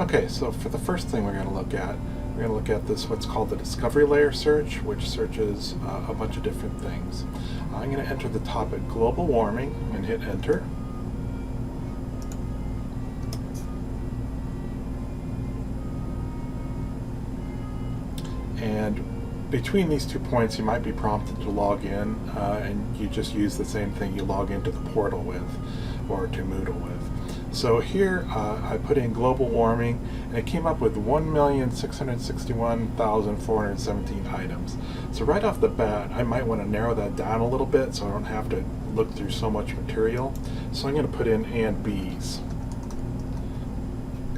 Okay, so for the first thing we're going to look at this what's called the discovery layer search, which searches a bunch of different things. I'm going to enter the topic global warming and hit enter. And between these 2 points, you might be prompted to log in, and you just use the same thing you log into the portal with, or to Moodle with. So here I put in global warming, and it came up with 1,661,417 items. So right off the bat, I might want to narrow that down a little bit so I don't have to look through so much material. So I'm going to put in and bees.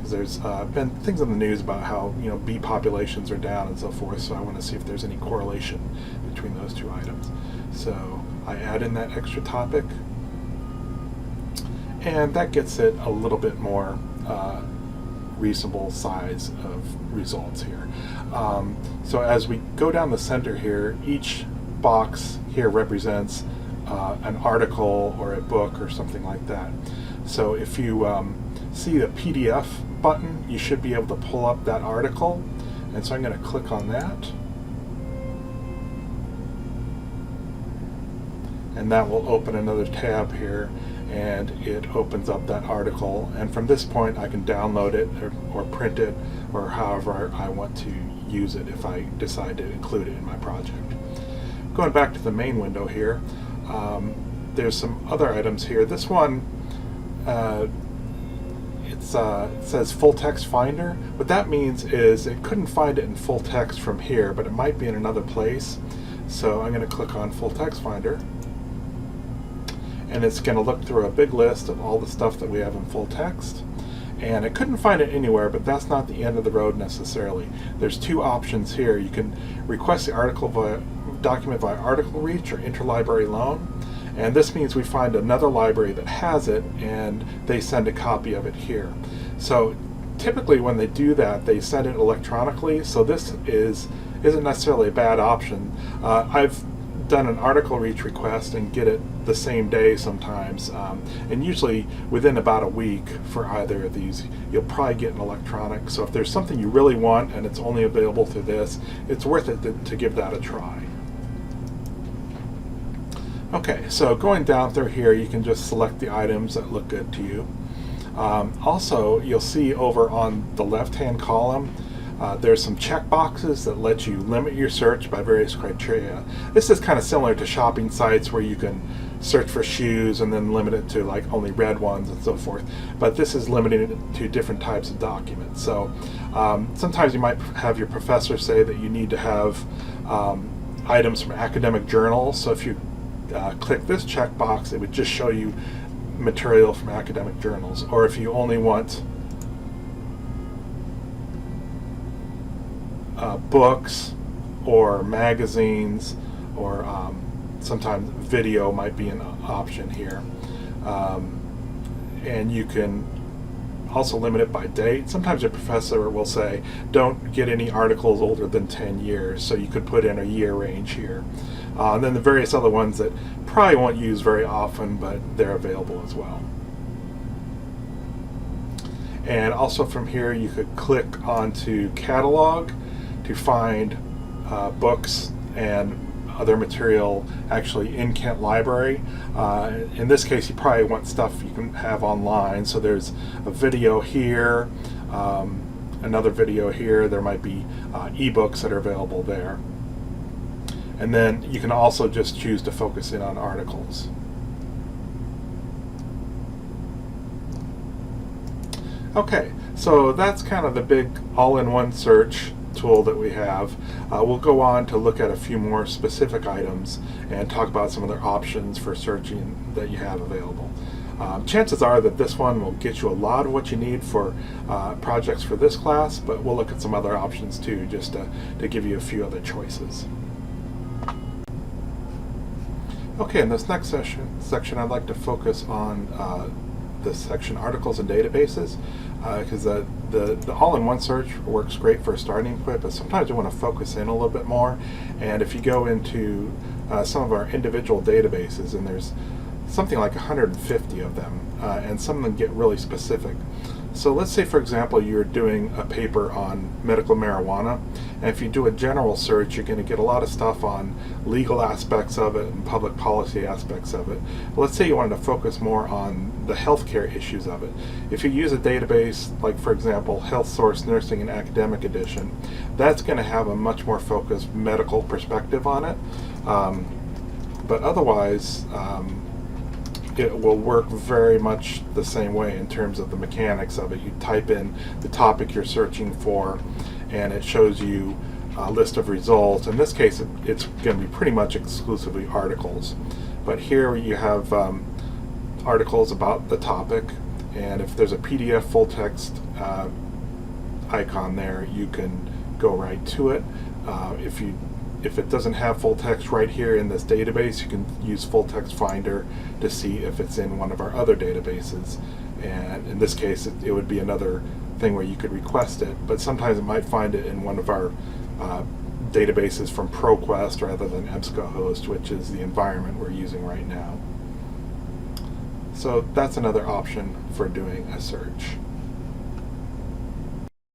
There's been things in the news about how bee populations are down and so forth, so I want to see if there's any correlation between those two items. So I add in that extra topic, and that gets it a little bit more reasonable size of results here. So as we go down the center here, each box here represents an article or a book or something like that. So if you see the PDF button, you should be able to pull up that article, and so I'm going to click on that, and that will open another tab here, and it opens up that article, and from this point I can download it or print it, or however I want to use it if I decide to include it in my project. Going back to the main window here, there's some other items here. This one it says full text finder. What that means is it couldn't find it in full text from here, but it might be in another place. So I'm going to click on full text finder, and it's going to look through a big list of all the stuff that we have in full text. And it couldn't find it anywhere, but that's not the end of the road necessarily. There's two options here. You can request the document via article reach or interlibrary loan. And this means we find another library that has it, and they send a copy of it here. So typically when they do that, they send it electronically, so this isn't necessarily a bad option. I've done an article reach request and get it the same day sometimes, and usually within about a week for either of these. You'll probably get an electronic, so if there's something you really want and it's only available through this, it's worth it to give that a try. Okay, so going down through here, you can just select the items that look good to you. Also, you'll see over on the left-hand column, there's some check boxes that let you limit your search by various criteria. This is kind of similar to shopping sites where you can search for shoes and then limit it to like only red ones and so forth. But this is limited to different types of documents. So sometimes you might have your professor say that you need to have items from academic journals. So if you click this checkbox, it would just show you material from academic journals. Or if you only want books or magazines, or sometimes video might be an option here. And you can also limit it by date. Sometimes your professor will say, don't get any articles older than 10 years, so you could put in a year range here. And then the various other ones that probably won't use very often, but they're available as well. And also from here, you could click onto catalog to find books and other material actually in Kent Library. In this case, you probably want stuff you can have online. So there's a video here, another video here. There might be ebooks that are available there. And then you can also just choose to focus in on articles. Okay, so that's kind of the big all-in-one search tool that we have. We'll go on to look at a few more specific items and talk about some other options for searching that you have available. Chances are that this one will get you a lot of what you need for projects for this class, but we'll look at some other options too, just to give you a few other choices. Okay, in this next section I'd like to focus on this section, articles and databases, because the all-in-one search works great for a starting point, but sometimes you want to focus in a little bit more. And if you go into some of our individual databases, and there's something like 150 of them, and some of them get really specific. So let's say, for example, you're doing a paper on medical marijuana, and if you do a general search, you're going to get a lot of stuff on legal aspects of it and public policy aspects of it. Let's say you wanted to focus more on the healthcare issues of it. If you use a database like, for example, Health Source Nursing and Academic Edition, that's going to have a much more focused medical perspective on it. But otherwise, it will work very much the same way in terms of the mechanics of it. You type in the topic you're searching for, and it shows you a list of results. In this case, it's going to be pretty much exclusively articles. But here you have articles about the topic, and if there's a PDF full text icon there, you can go right to it. If it doesn't have full text right here in this database, you can use Full Text Finder to see if it's in one of our other databases. And in this case, it would be another thing where you could request it, but sometimes it might find it in one of our databases from ProQuest rather than EBSCOhost, which is the environment we're using right now. So that's another option for doing a search.